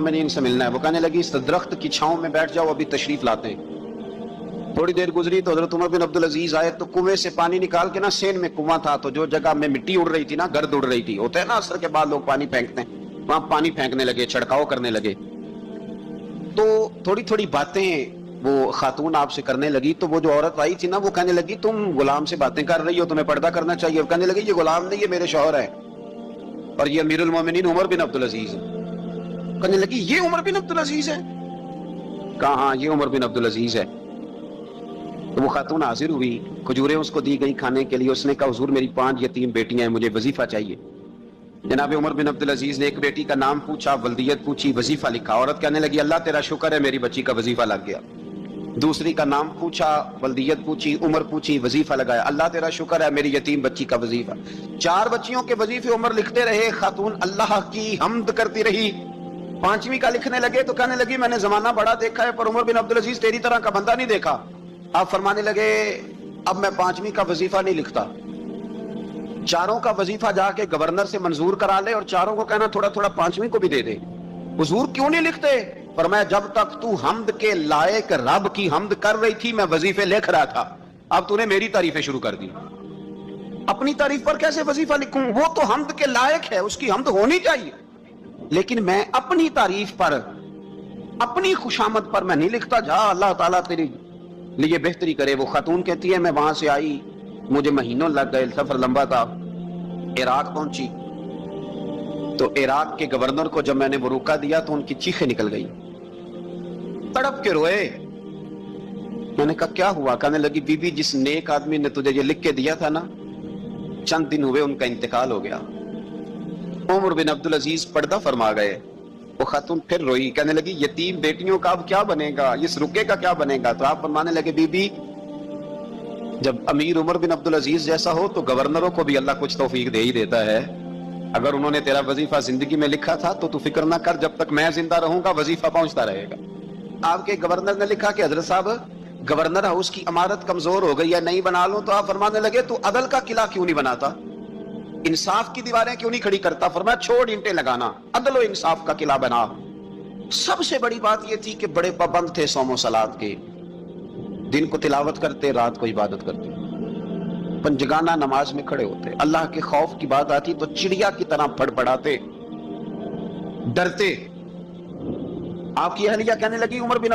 अमीरुल से मिलना है। वो कहने लगी इस दरख्त की छांव में बैठ जाओ, अभी तशरीफ लाते हैं। थोड़ी देर गुजरी तो हजरत उमर बिन अब्दुल अजीज आए तो कुएं से पानी निकाल के ना, सेन में कुआं था, तो जो जगह में मिट्टी उड़ रही थी ना, गर्द उड़ रही थी, होता है ना असर के बाद लोग पानी फेंकते हैं, वहां पानी फेंकने लगे, छिड़काव करने लगे। तो थोड़ी थोड़ी बातें वो खातून आपसे करने लगी। तो वो जो औरत आई थी ना, वो कहने लगी तुम गुलाम से बातें कर रही हो, तुम्हें पर्दा करना चाहिए। कहने लगी ये गुलाम नहीं, ये मेरे शौहर है, और ये अमीरुल मोमिनीन उमर बिन अब्दुल अजीज है। कहने लगी ये उमर बिन अब्दुल अजीज है? कहा हाँ ये उमर बिन अब्दुल अजीज है। तो वो खातून हाजिर हुई, खजूरें उसको दी गई खाने के लिए। उसने कहा हुजूर मेरी 5 यतीम बेटियां हैं, मुझे वजीफा चाहिए। जनाब उमर बिन अब्दुल अजीज ने एक बेटी का नाम पूछा, वल्दियत पूछी, वजीफा लिखा। औरत कहने लगी अल्लाह तेरा शुक्र है मेरी बच्ची का वजीफा लग गया। दूसरी का नाम पूछा, वल्दियत पूछी, उम्र पूछी, वजीफा लगाया। अल्लाह तेरा शुक्र है मेरी यतीम बच्ची का वजीफा। 4 बच्चियों के वजीफे उमर लिखते रहे, खातून अल्लाह की हम्द करती रही। 5वीं का लिखने लगे तो कहने लगी मैंने जमाना बड़ा देखा है, पर उमर बिन अब्दुल अजीज तेरी तरह का बंदा नहीं देखा। आप फरमाने लगे अब मैं 5वीं का वजीफा नहीं लिखता, 4 का वजीफा जाके गवर्नर से मंजूर करा ले और 4 को कहना थोड़ा थोड़ा 5वीं को भी दे दे। हुजूर क्यों नहीं लिखते? फरमाया जब तक तू हम्द के लायक रब की हम्द कर रही थी मैं वजीफे लिख रहा था, अब तूने मेरी तारीफें शुरू कर दी। अपनी तारीफ पर कैसे वजीफा लिखूं? वो तो हम्द के लायक है, उसकी हम्द होनी चाहिए, लेकिन मैं अपनी तारीफ पर, अपनी खुशामद पर मैं नहीं लिखता। जा अल्लाह ताला तेरी लिए बेहतरी करे। वो खातून कहती है मैं वहां से आई, मुझे महीनों लग गए, सफर लंबा था, इराक पहुंची। तो इराक के गवर्नर को जब मैंने वो रुका दिया तो उनकी चीखें निकल गई, तड़प के रोए। मैंने कहा क्या हुआ? कहने लगी बीबी जिस नेक आदमी ने तुझे ये लिख के दिया था ना, चंद दिन हुए उनका इंतकाल हो गया। उमर बिन अब्दुल अजीज पर्दा फरमा गए। वो खातून फिर रोई, कहने लगी यतीम बेटियों का अब क्या बनेगा, इस रुके का क्या बनेगा? तो आप फरमाने लगे बीबी जब अमीर उमर बिन अब्दुल अजीज जैसा हो तो गवर्नरों को भी अल्लाह कुछ तौफीक दे ही देता है। अगर उन्होंने तेरा वजीफा जिंदगी में लिखा था तो तू फिक्र ना कर, जब तक मैं जिंदा रहूंगा वजीफा पहुंचता रहेगा। आपके गवर्नर ने लिखा कि हजरत साहब गवर्नर हाउस की इमारत कमजोर हो गई है, नहीं बना लूं। तो आप फरमाने लगे तू अदल का किला क्यों नहीं बनाता, इंसाफ की दीवारें क्यों नहीं खड़ी करता? फरमाया छोड़ ईंटें लगाना, अदल और इंसाफ का किला बना। सबसे बड़ी बात यह थी कि बड़े पाबंद थे सौमो सलात के, दिन को तिलावत करते, रात को इबादत करते, पंजगाना नमाज में खड़े होते, अल्लाह के खौफ की बात आती तो चिड़िया की तरह फड़फड़ाते, डरते। आपकी अहलिया कहने लगी उमर बिन